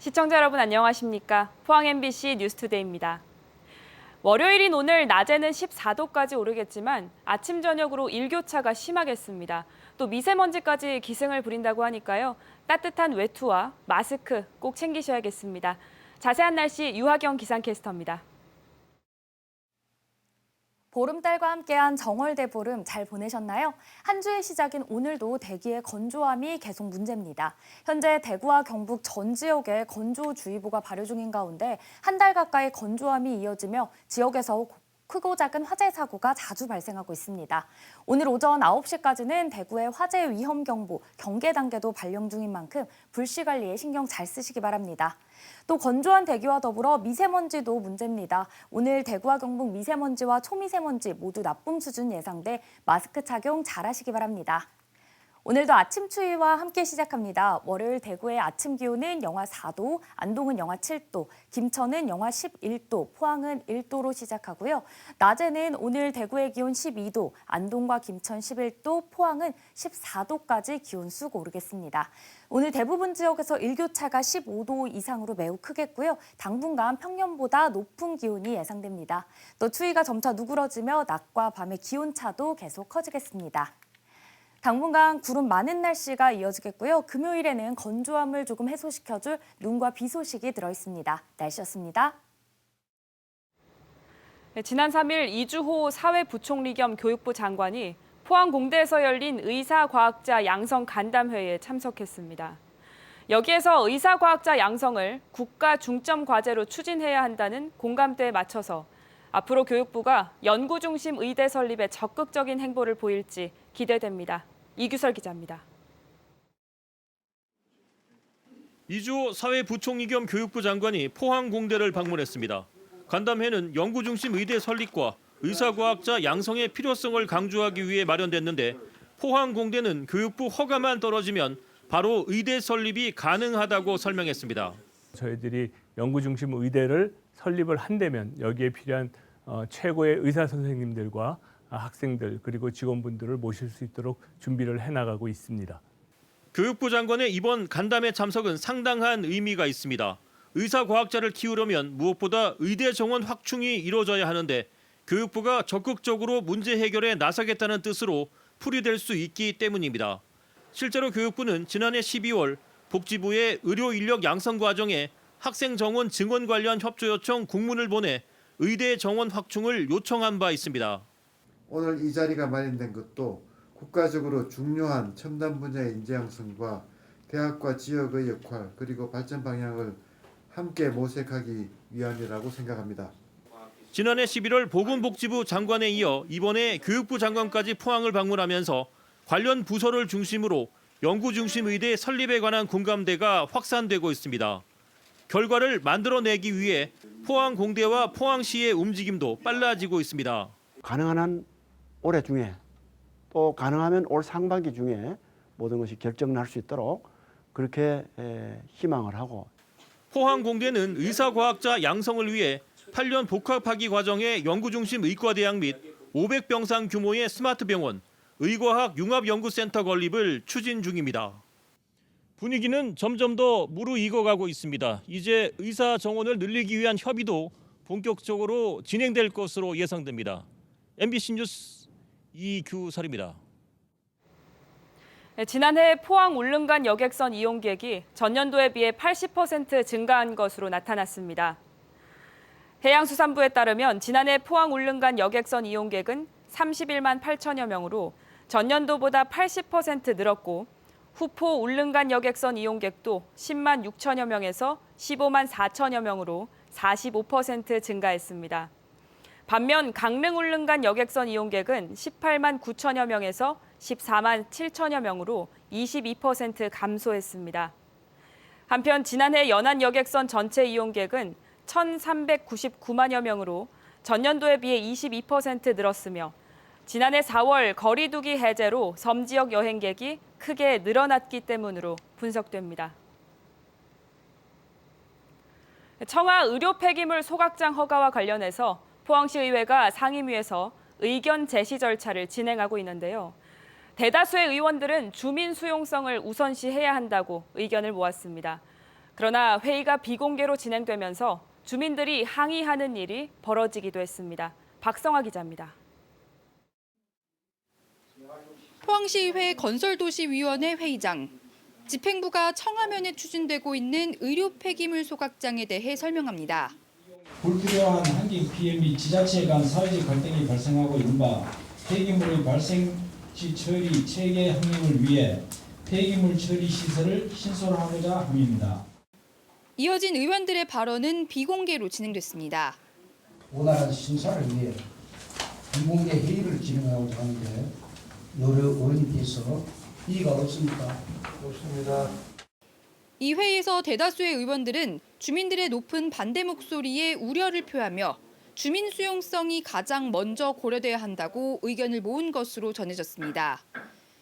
시청자 여러분 안녕하십니까? 포항 MBC 뉴스투데이입니다. 월요일인 오늘 낮에는 14도까지 오르겠지만 아침 저녁으로 일교차가 심하겠습니다. 또 미세먼지까지 기승을 부린다고 하니까요. 따뜻한 외투와 마스크 꼭 챙기셔야겠습니다. 자세한 날씨 유하경 기상캐스터입니다. 보름달과 함께한 정월대보름 잘 보내셨나요? 한 주의 시작인 오늘도 대기의 건조함이 계속 문제입니다. 현재 대구와 경북 전 지역에 건조주의보가 발효 중인 가운데 한 달 가까이 건조함이 이어지며 지역에서 크고 작은 화재 사고가 자주 발생하고 있습니다. 오늘 오전 9시까지는 대구의 화재 위험 경보, 경계 단계도 발령 중인 만큼 불씨 관리에 신경 잘 쓰시기 바랍니다. 또 건조한 대기와 더불어 미세먼지도 문제입니다. 오늘 대구와 경북 미세먼지와 초미세먼지 모두 나쁨 수준 예상돼 마스크 착용 잘 하시기 바랍니다. 오늘도 아침 추위와 함께 시작합니다. 월요일 대구의 아침 기온은 영하 4도, 안동은 영하 7도, 김천은 영하 11도, 포항은 1도로 시작하고요. 낮에는 오늘 대구의 기온 12도, 안동과 김천 11도, 포항은 14도까지 기온 쑥 오르겠습니다. 오늘 대부분 지역에서 일교차가 15도 이상으로 매우 크겠고요. 당분간 평년보다 높은 기온이 예상됩니다. 또 추위가 점차 누그러지며 낮과 밤의 기온차도 계속 커지겠습니다. 당분간 구름 많은 날씨가 이어지겠고요. 금요일에는 건조함을 조금 해소시켜줄 눈과 비 소식이 들어있습니다. 날씨였습니다. 지난 3일 이주호 사회부총리 겸 교육부 장관이 포항공대에서 열린 의사과학자 양성 간담회에 참석했습니다. 여기에서 의사과학자 양성을 국가 중점 과제로 추진해야 한다는 공감대에 맞춰서 앞으로 교육부가 연구 중심 의대 설립에 적극적인 행보를 보일지 기대됩니다. 이규설 기자입니다. 이주호 사회부총리 겸 교육부 장관이 포항공대를 방문했습니다. 간담회는 연구 중심 의대 설립과 의사과학자 양성의 필요성을 강조하기 위해 마련됐는데 포항공대는 교육부 허가만 떨어지면 바로 의대 설립이 가능하다고 설명했습니다. 저희들이 연구 중심 의대를 설립을 한다면 여기에 필요한 최고의 의사 선생님들과 학생들 그리고 직원분들을 모실 수 있도록 준비를 해나가고 있습니다. 교육부 장관의 이번 간담회 참석은 상당한 의미가 있습니다. 의사과학자를 키우려면 무엇보다 의대 정원 확충이 이루어져야 하는데 교육부가 적극적으로 문제 해결에 나서겠다는 뜻으로 풀이될 수 있기 때문입니다. 실제로 교육부는 지난해 12월 복지부에 의료 인력 양성 과정에 학생 정원 증원 관련 협조 요청 공문을 보내 의대 정원 확충을 요청한 바 있습니다. 오늘 이 자리가 마련된 것도 국가적으로 중요한 첨단 분야의 인재 양성과 대학과 지역의 역할 그리고 발전 방향을 함께 모색하기 위함이라고 생각합니다. 지난해 11월 보건복지부 장관에 이어 이번에 교육부 장관까지 포항을 방문하면서 관련 부서를 중심으로 연구 중심 의대 설립에 관한 공감대가 확산되고 있습니다. 결과를 만들어내기 위해 포항공대와 포항시의 움직임도 빨라지고 있습니다. 가능한 한 올해 중에 또 가능하면 올 상반기 중에 모든 것이 결정날 수 있도록 그렇게 희망을 하고 포항공대는 의사과학자 양성을 위해 8년 복합학위 과정의 연구중심 의과대학 및 500병상 규모의 스마트 병원, 의과학 융합연구센터 건립을 추진 중입니다. 분위기는 점점 더 무르익어가고 있습니다. 이제 의사 정원을 늘리기 위한 협의도 본격적으로 진행될 것으로 예상됩니다. MBC 뉴스 이규설입니다. 지난해 포항 울릉간 여객선 이용객이 전년도에 비해 80% 증가한 것으로 나타났습니다. 해양수산부에 따르면 지난해 포항 울릉간 여객선 이용객은 31만 8천여 명으로 전년도보다 80% 늘었고 후포 울릉간 여객선 이용객도 10만 6천여 명에서 15만 4천여 명으로 45% 증가했습니다. 반면 강릉 울릉간 여객선 이용객은 18만 9천여 명에서 14만 7천여 명으로 22% 감소했습니다. 한편 지난해 연안 여객선 전체 이용객은 1,399만여 명으로 전년도에 비해 22% 늘었으며 지난해 4월 거리두기 해제로 섬 지역 여행객이 크게 늘어났기 때문으로 분석됩니다. 청와 의료 폐기물 소각장 허가와 관련해서 포항시의회가 상임위에서 의견 제시 절차를 진행하고 있는데요. 대다수의 의원들은 주민 수용성을 우선시해야 한다고 의견을 모았습니다. 그러나 회의가 비공개로 진행되면서 주민들이 항의하는 일이 벌어지기도 했습니다. 박성아 기자입니다. 포항시의회 건설도시위원회 회의장. 집행부가 청하면에 추진되고 있는 의료 폐기물 소각장에 대해 설명합니다. 불필요한 환경 피해 및 지자체 간 사회적 갈등이 발생하고 있는 바 폐기물의 발생 시 처리 체계 확립을 위해 폐기물 처리 시설을 신설하고자 함입니다. 이어진 의원들의 발언은 비공개로 진행됐습니다. 원활한 심사를 위해 비공개 회의를 진행하고자 하는데 여러 의원님께서 이의가 없습니까? 없습니다. 이 회의에서 대다수의 의원들은 주민들의 높은 반대 목소리에 우려를 표하며 주민 수용성이 가장 먼저 고려돼야 한다고 의견을 모은 것으로 전해졌습니다.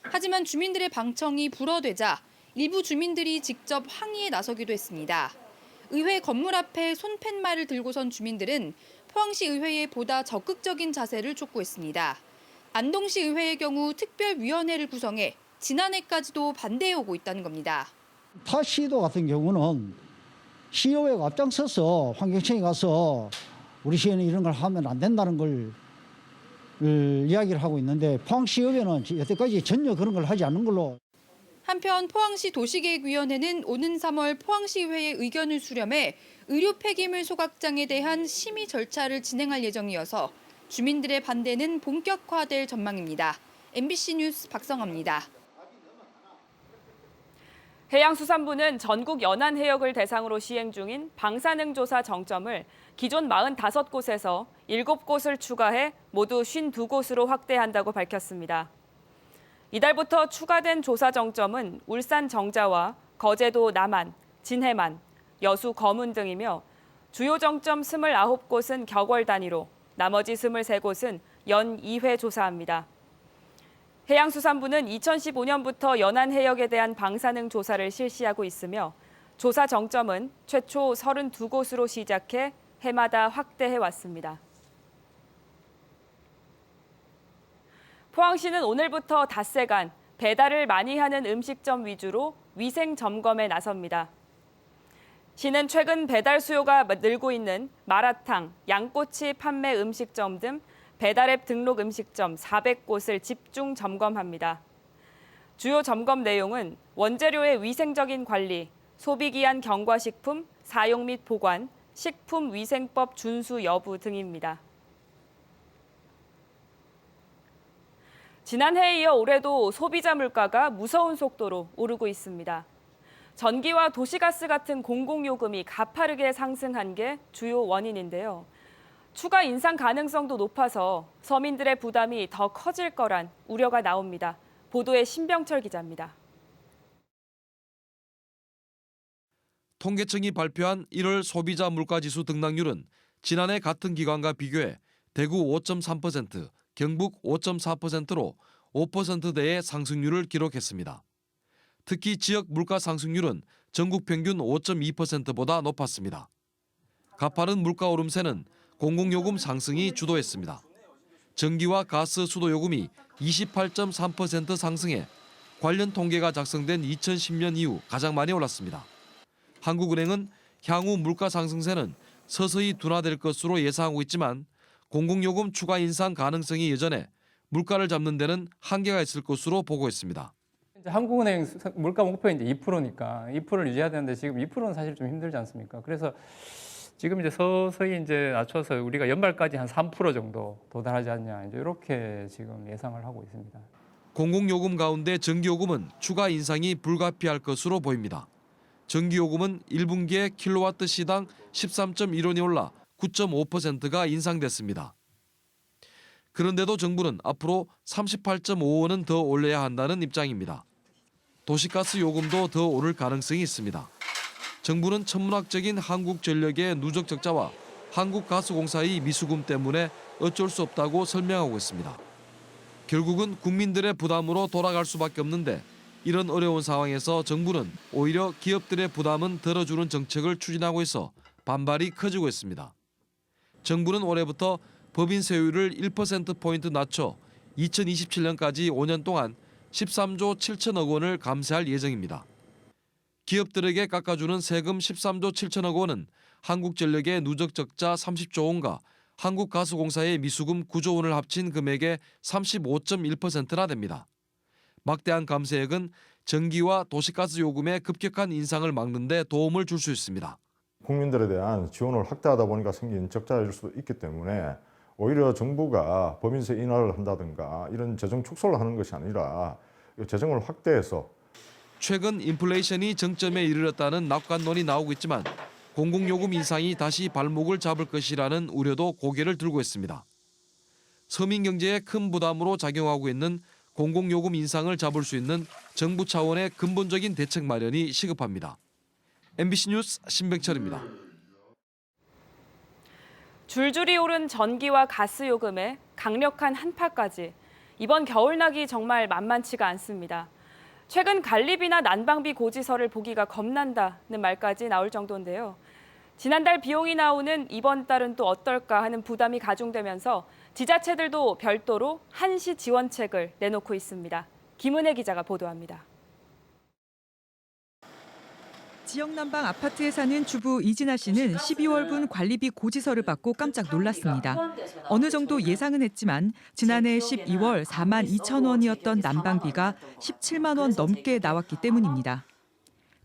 하지만 주민들의 방청이 불어되자 일부 주민들이 직접 항의에 나서기도 했습니다. 의회 건물 앞에 손팻말을 들고선 주민들은 포항시 의회에 보다 적극적인 자세를 촉구했습니다. 안동시 의회의 경우 특별위원회를 구성해 지난해까지도 반대해오고 있다는 겁니다. 타 시도 같은 경우는 시의회가 앞장서서 환경청에 가서 우리 시에는 이런 걸 하면 안 된다는 걸 이야기를 하고 있는데 포항시의회는 여태까지 전혀 그런 걸 하지 않는 걸로. 한편 포항시 도시계획위원회는 오는 3월 포항시의회의 의견을 수렴해 의료 폐기물 소각장에 대한 심의 절차를 진행할 예정이어서 주민들의 반대는 본격화될 전망입니다. MBC 뉴스 박성아입니다. 해양수산부는 전국 연안 해역을 대상으로 시행 중인 방사능 조사 정점을 기존 45곳에서 7곳을 추가해 모두 52곳으로 확대한다고 밝혔습니다. 이달부터 추가된 조사 정점은 울산 정자와 거제도 남한, 진해만, 여수 거문 등이며 주요 정점 29곳은 격월 단위로 나머지 23곳은 연 2회 조사합니다. 해양수산부는 2015년부터 연안 해역에 대한 방사능 조사를 실시하고 있으며 조사 정점은 최초 32곳으로 시작해 해마다 확대해왔습니다. 포항시는 오늘부터 닷새간 배달을 많이 하는 음식점 위주로 위생 점검에 나섭니다. 시는 최근 배달 수요가 늘고 있는 마라탕, 양꼬치 판매 음식점 등 배달앱 등록 음식점 400곳을 집중 점검합니다. 주요 점검 내용은 원재료의 위생적인 관리, 소비기한 경과식품, 사용 및 보관, 식품위생법 준수 여부 등입니다. 지난해에 이어 올해도 소비자 물가가 무서운 속도로 오르고 있습니다. 전기와 도시가스 같은 공공요금이 가파르게 상승한 게 주요 원인인데요. 추가 인상 가능성도 높아서 서민들의 부담이 더 커질 거란 우려가 나옵니다. 보도에 신병철 기자입니다. 통계청이 발표한 1월 소비자 물가지수 등락률은 지난해 같은 기간과 비교해 대구 5.3%, 경북 5.4%로 5%대의 상승률을 기록했습니다. 특히 지역 물가 상승률은 전국 평균 5.2%보다 높았습니다. 가파른 물가 오름세는 공공요금 상승이 주도했습니다. 전기와 가스 수도요금이 28.3% 상승해 관련 통계가 작성된 2010년 이후 가장 많이 올랐습니다. 한국은행은 향후 물가 상승세는 서서히 둔화될 것으로 예상하고 있지만 공공요금 추가 인상 가능성이 여전해 물가를 잡는 데는 한계가 있을 것으로 보고 있습니다. 한국은행 물가 목표 이제 2%니까 2%를 유지해야 되는데 지금 2%는 사실 좀 힘들지 않습니까? 그래서 지금 이제 서서히 이제 낮춰서 우리가 연말까지 한 3% 정도 도달하지 않냐 이제 이렇게 지금 예상을 하고 있습니다. 공공요금 가운데 전기요금은 추가 인상이 불가피할 것으로 보입니다. 전기요금은 1분기에 킬로와트 시당 13.1원이 올라 9.5%가 인상됐습니다. 그런데도 정부는 앞으로 38.5원은 더 올려야 한다는 입장입니다. 도시가스 요금도 더 오를 가능성이 있습니다. 정부는 천문학적인 한국전력의 누적 적자와 한국가스공사의 미수금 때문에 어쩔 수 없다고 설명하고 있습니다. 결국은 국민들의 부담으로 돌아갈 수밖에 없는데 이런 어려운 상황에서 정부는 오히려 기업들의 부담은 덜어주는 정책을 추진하고 있어 반발이 커지고 있습니다. 정부는 올해부터 법인 세율을 1%포인트 낮춰 2027년까지 5년 동안 13조 7천억 원을 감세할 예정입니다. 기업들에게 깎아주는 세금 13조 7천억 원은 한국전력의 누적 적자 30조 원과 한국가스공사의 미수금 9조 원을 합친 금액의 35.1%나 됩니다. 막대한 감세액은 전기와 도시가스 요금의 급격한 인상을 막는 데 도움을 줄 수 있습니다. 국민들에 대한 지원을 확대하다 보니까 생긴 적자일 수도 있기 때문에 오히려 정부가 법인세 인하를 한다든가 이런 재정 축소를 하는 것이 아니라 재정을 확대해서 최근 인플레이션이 정점에 이르렀다는 낙관론이 나오고 있지만 공공요금 인상이 다시 발목을 잡을 것이라는 우려도 고개를 들고 있습니다. 서민 경제에 큰 부담으로 작용하고 있는 공공요금 인상을 잡을 수 있는 정부 차원의 근본적인 대책 마련이 시급합니다. MBC 뉴스 신병철입니다. 줄줄이 오른 전기와 가스 요금에 강력한 한파까지 이번 겨울나기 정말 만만치가 않습니다. 최근 관리비나 난방비 고지서를 보기가 겁난다는 말까지 나올 정도인데요. 지난달 비용이 나오는 이번 달은 또 어떨까 하는 부담이 가중되면서 지자체들도 별도로 한시 지원책을 내놓고 있습니다. 김은혜 기자가 보도합니다. 지역 난방 아파트에 사는 주부 이진아 씨는 12월분 관리비 고지서를 받고 깜짝 놀랐습니다. 어느 정도 예상은 했지만 지난해 12월 4만 2천 원이었던 난방비가 17만 원 넘게 나왔기 때문입니다.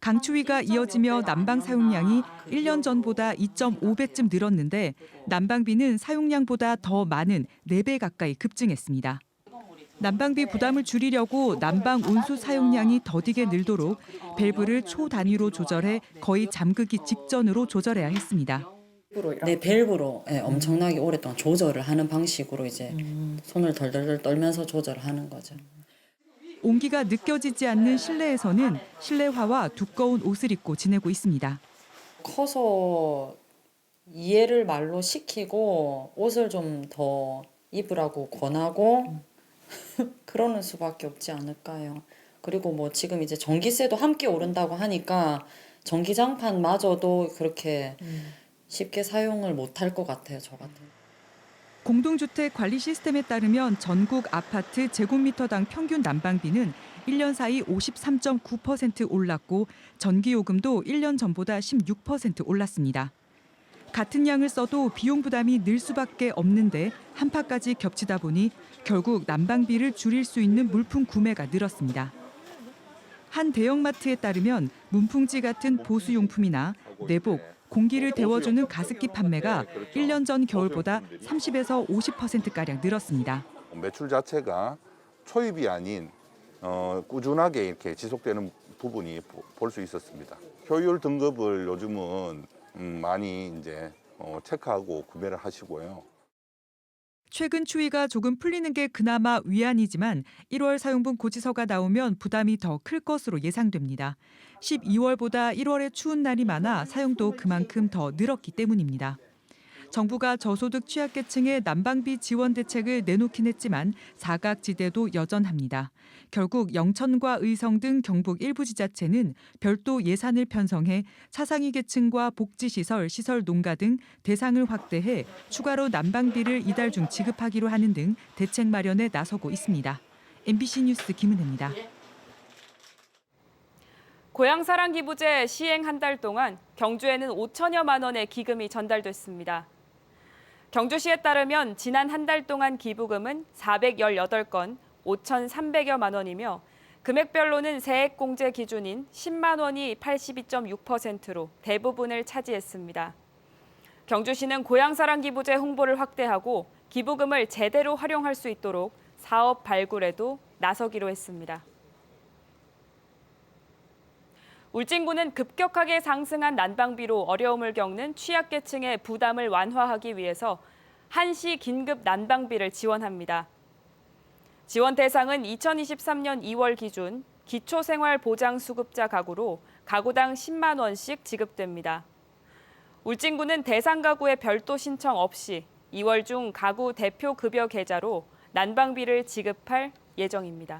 강추위가 이어지며 난방 사용량이 1년 전보다 2.5배쯤 늘었는데 난방비는 사용량보다 더 많은 4배 가까이 급증했습니다. 난방비 부담을 줄이려고 난방 온수 사용량이 더디게 늘도록 밸브를 초 단위로 조절해 거의 잠그기 직전으로 조절해야 했습니다. 네, 밸브로 엄청나게 오랫동안 조절을 하는 방식으로 이제 손을 덜덜덜 떨면서 조절을 하는 거죠. 온기가 느껴지지 않는 실내에서는 실내화와 두꺼운 옷을 입고 지내고 있습니다. 커서 이해를 말로 시키고 옷을 좀 더 입으라고 권하고 그러는 수밖에 없지 않을까요? 그리고 뭐 지금 이제 전기세도 함께 오른다고 하니까 전기장판마저도 그렇게 쉽게 사용을 못할 것 같아요, 저 같은. 공동주택 관리 시스템에 따르면 전국 아파트 제곱미터당 평균 난방비는 1년 사이 53.9% 올랐고 전기요금도 1년 전보다 16% 올랐습니다. 같은 양을 써도 비용 부담이 늘 수밖에 없는데 한파까지 겹치다 보니 결국 난방비를 줄일 수 있는 물품 구매가 늘었습니다. 한 대형마트에 따르면 문풍지 같은 보수용품이나 내복, 공기를 데워주는 가습기 판매가 1년 전 겨울보다 30에서 50%가량 늘었습니다. 매출 자체가 초입이 아닌 꾸준하게 이렇게 지속되는 부분이 볼 수 있었습니다. 효율 등급을 요즘은 많이 이제 체크하고 구매를 하시고요. 최근 추위가 조금 풀리는 게 그나마 위안이지만 1월 사용분 고지서가 나오면 부담이 더 클 것으로 예상됩니다. 12월보다 1월에 추운 날이 많아 사용도 그만큼 더 늘었기 때문입니다. 정부가 저소득 취약계층의 난방비 지원 대책을 내놓긴 했지만 사각지대도 여전합니다. 결국 영천과 의성 등 경북 일부 지자체는 별도 예산을 편성해 차상위 계층과 복지시설, 시설 농가 등 대상을 확대해 추가로 난방비를 이달 중 지급하기로 하는 등 대책 마련에 나서고 있습니다. MBC 뉴스 김은혜입니다. 고향사랑기부제 시행 한 달 동안 경주에는 5천여만 원의 기금이 전달됐습니다. 경주시에 따르면 지난 한 달 동안 기부금은 418건, 5,300여만 원이며 금액별로는 세액공제 기준인 10만 원이 82.6%로 대부분을 차지했습니다. 경주시는 고향사랑기부제 홍보를 확대하고 기부금을 제대로 활용할 수 있도록 사업 발굴에도 나서기로 했습니다. 울진군은 급격하게 상승한 난방비로 어려움을 겪는 취약계층의 부담을 완화하기 위해서 한시 긴급 난방비를 지원합니다. 지원 대상은 2023년 2월 기준 기초생활보장수급자 가구로 가구당 10만 원씩 지급됩니다. 울진군은 대상 가구의 별도 신청 없이 2월 중 가구 대표 급여 계좌로 난방비를 지급할 예정입니다.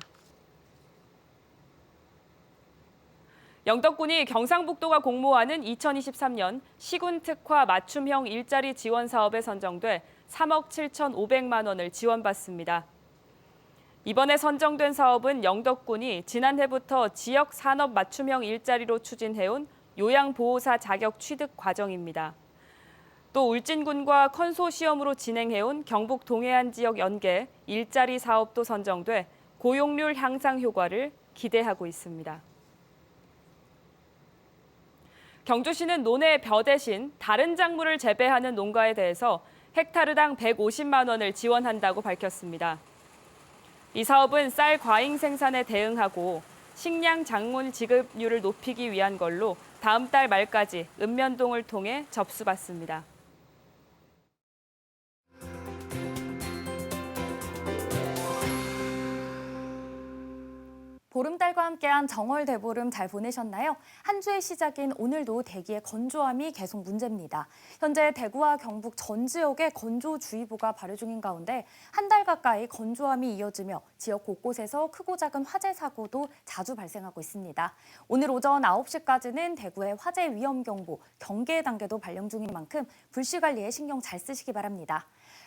영덕군이 경상북도가 공모하는 2023년 시군특화 맞춤형 일자리 지원 사업에 선정돼 3억 7,500만 원을 지원받습니다. 이번에 선정된 사업은 영덕군이 지난해부터 지역 산업 맞춤형 일자리로 추진해온 요양보호사 자격 취득 과정입니다. 또 울진군과 컨소시엄으로 진행해온 경북 동해안 지역 연계 일자리 사업도 선정돼 고용률 향상 효과를 기대하고 있습니다. 경주시는 논의 벼 대신 다른 작물을 재배하는 농가에 대해서 헥타르당 150만 원을 지원한다고 밝혔습니다. 이 사업은 쌀 과잉 생산에 대응하고 식량 작물 지급률을 높이기 위한 걸로 다음 달 말까지 읍면동을 통해 접수받습니다. 보름달과 함께한 정월 대보름 잘 보내셨나요? 한 주의 시작인 오늘도 대기의 건조함이 계속 문제입니다. 현재 대구와 경북 전 지역에 건조주의보가 발효 중인 가운데 한 달 가까이 건조함이 이어지며 지역 곳곳에서 크고 작은 화재 사고도 자주 발생하고 있습니다. 오늘 오전 9시까지는 대구의 화재 위험경보, 경계 단계도 발령 중인 만큼 불씨 관리에 신경 잘 쓰시기 바랍니다.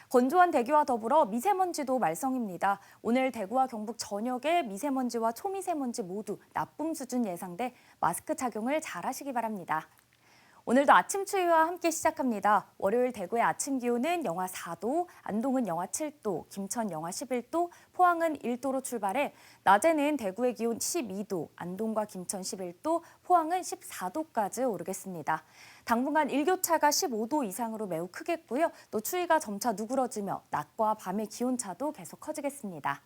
건조한 대기와 더불어 미세먼지도 말썽입니다. 오늘 대구와 경북 전역에 미세먼지와 초미세먼지 모두 나쁨 수준 예상돼 마스크 착용을 잘 하시기 바랍니다. 오늘도 아침 추위와 함께 시작합니다. 월요일 대구의 아침 기온은 영하 4도, 안동은 영하 7도, 김천 영하 11도, 포항은 1도로 출발해 낮에는 대구의 기온 12도, 안동과 김천 11도, 포항은 14도까지 오르겠습니다. 당분간 일교차가 15도 이상으로 매우 크겠고요. 또 추위가 점차 누그러지며 낮과 밤의 기온차도 계속 커지겠습니다.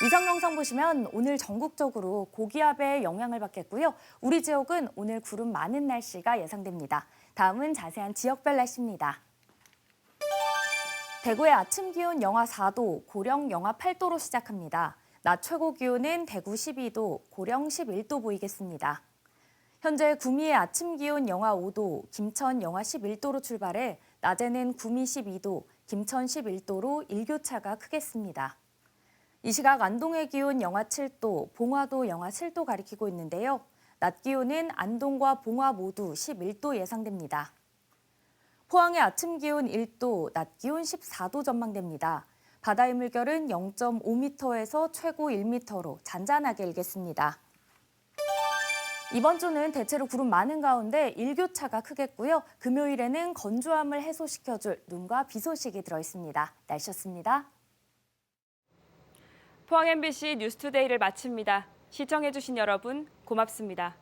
위성 영상 보시면 오늘 전국적으로 고기압의 영향을 받겠고요. 우리 지역은 오늘 구름 많은 날씨가 예상됩니다. 다음은 자세한 지역별 날씨입니다. 대구의 아침 기온 영하 4도, 고령 영하 8도로 시작합니다. 낮 최고 기온은 대구 12도, 고령 11도 보이겠습니다. 현재 구미의 아침 기온 영하 5도, 김천 영하 11도로 출발해 낮에는 구미 12도, 김천 11도로 일교차가 크겠습니다. 이 시각 안동의 기온 영하 7도, 봉화도 영하 7도 가리키고 있는데요. 낮 기온은 안동과 봉화 모두 11도 예상됩니다. 포항의 아침 기온 1도, 낮 기온 14도 전망됩니다. 바다의 물결은 0.5m에서 최고 1m로 잔잔하게 일겠습니다. 이번 주는 대체로 구름 많은 가운데 일교차가 크겠고요. 금요일에는 건조함을 해소시켜줄 눈과 비 소식이 들어있습니다. 날씨였습니다. 포항 MBC 뉴스투데이를 마칩니다. 시청해주신 여러분 고맙습니다.